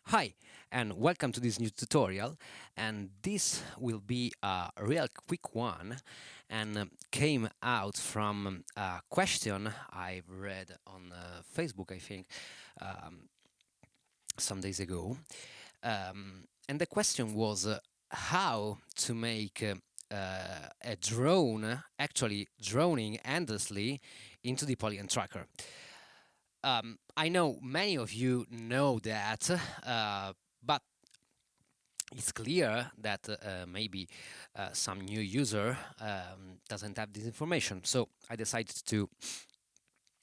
Hi, and welcome to this new tutorial. And this will be a real quick one and came out from a question I've read on Facebook, I think, um, some days ago. And the question was how to make a drone actually droning endlessly into the Polyend Tracker. I know many of you know that, but it's clear that maybe some new user doesn't have this information. So I decided to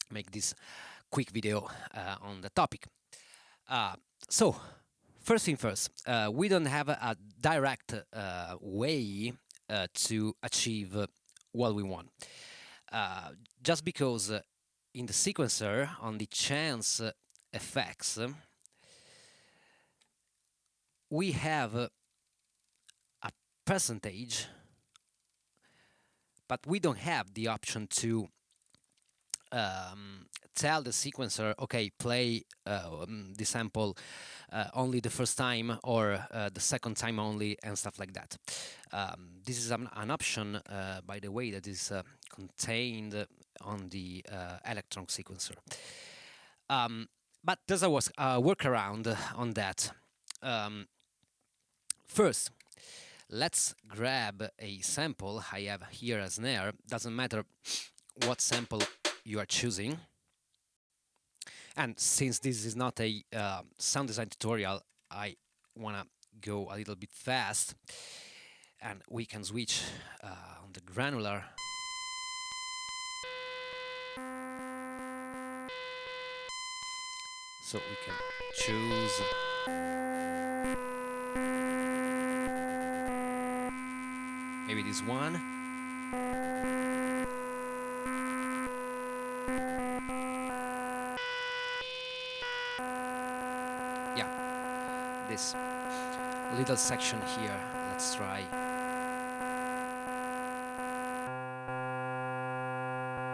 make this quick video on the topic. So first thing first, we don't have a direct way to achieve what we want. Just because in the sequencer, on the chance effects, we have a percentage, but we don't have the option to tell the sequencer, okay, play the sample only the first time or the second time only, and stuff like that. This is an option, by the way, that is contained on the electron sequencer. But there's a workaround on that. First, let's grab a sample. I have here a snare. Doesn't matter what sample you are choosing. And since this is not a sound design tutorial, I want to go a little bit fast. And we can switch on the granular. So we can choose maybe this one. Yeah, this little section here. Let's try.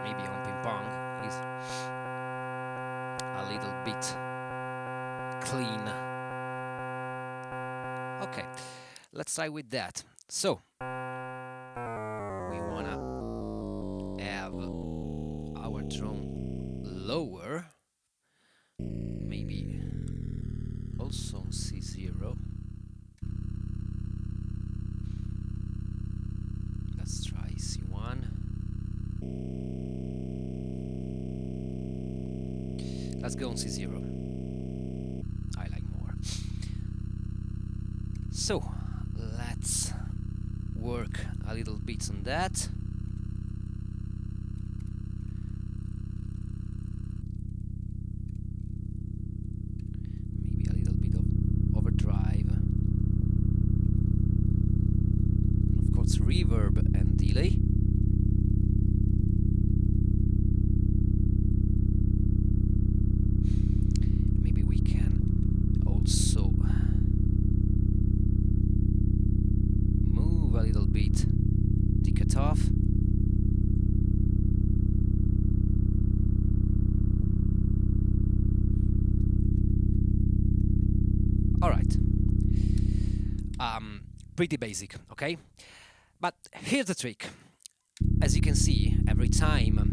Maybe on ping pong is a little bit clean. Okay, let's try with that. So we wanna have our drone lower, maybe also on C0. Let's try C1. Let's go on C0. I like more. So let's work a little bit on that. Maybe a little bit of overdrive. Of course, reverb and delay. Maybe we can also move a little bit the cutoff. All right. Pretty basic, okay? But here's the trick. As you can see, every time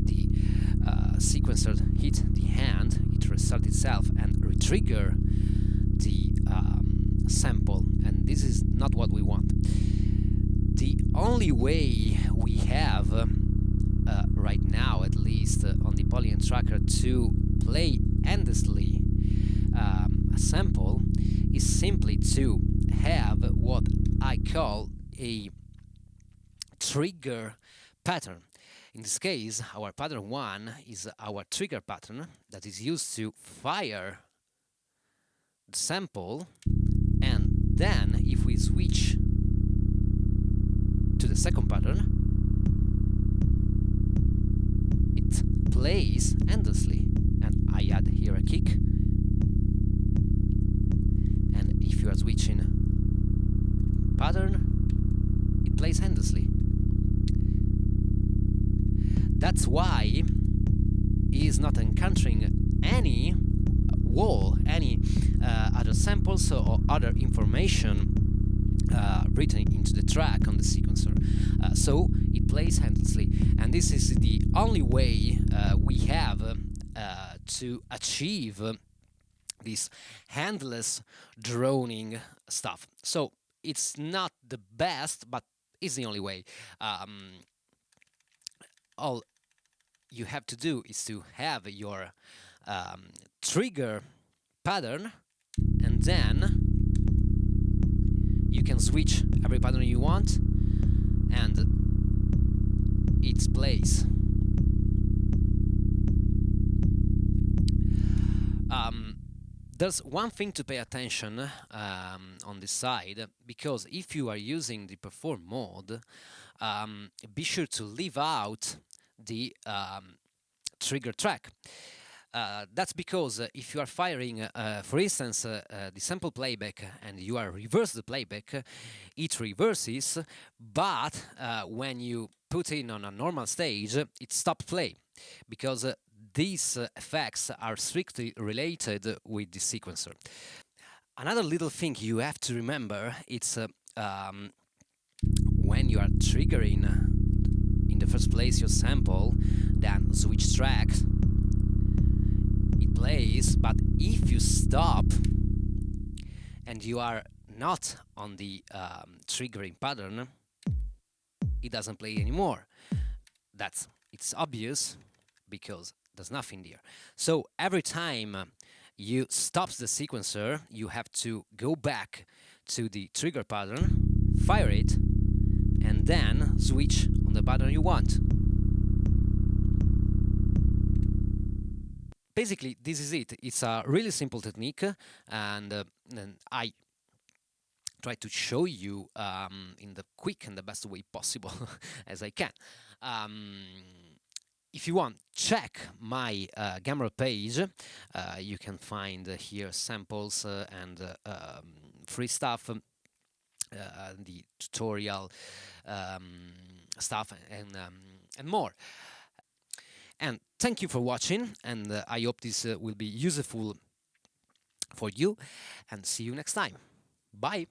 the sequencer hit the hand, it restarts itself and retrigger the sample, and this is not what we want. The only way we have, right now at least, on the Polyend Tracker to play endlessly a sample is simply to have what I call a trigger pattern. In this case, our pattern 1 is our trigger pattern that is used to fire the sample, and then if we switch to the second pattern, it plays endlessly. And I add here a kick, and if you are switching pattern, it plays endlessly. That's why he is not encountering any wall, any other samples or other information written into the track on the sequencer, so it plays endlessly. And this is the only way we have to achieve this endless droning stuff. So it's not the best, but it's the only way. All you have to do is to have your trigger pattern, and then you can switch every pattern you want, and it plays. There's one thing to pay attention on this side, because if you are using the perform mode, be sure to leave out the trigger track. That's because if you are firing, for instance, the sample playback and you are reverse the playback, it reverses, but when you put in on a normal stage, it stops play, because these effects are strictly related with the sequencer. Another little thing you have to remember, it's when you are triggering in the first place your sample, then switch tracks, it plays, but if you stop and you are not on the triggering pattern, it doesn't play anymore. It's obvious, because there's nothing there. So every time you stop the sequencer, you have to go back to the trigger pattern, fire it, and then switch on the pattern you want. Basically, this is it. It's a really simple technique, and I try to show you in the quick and the best way possible as I can. If you want, check my Gumroad page. You can find here samples and free stuff, the tutorial stuff, and more. And thank you for watching, and I hope this will be useful for you, and see you next time. Bye!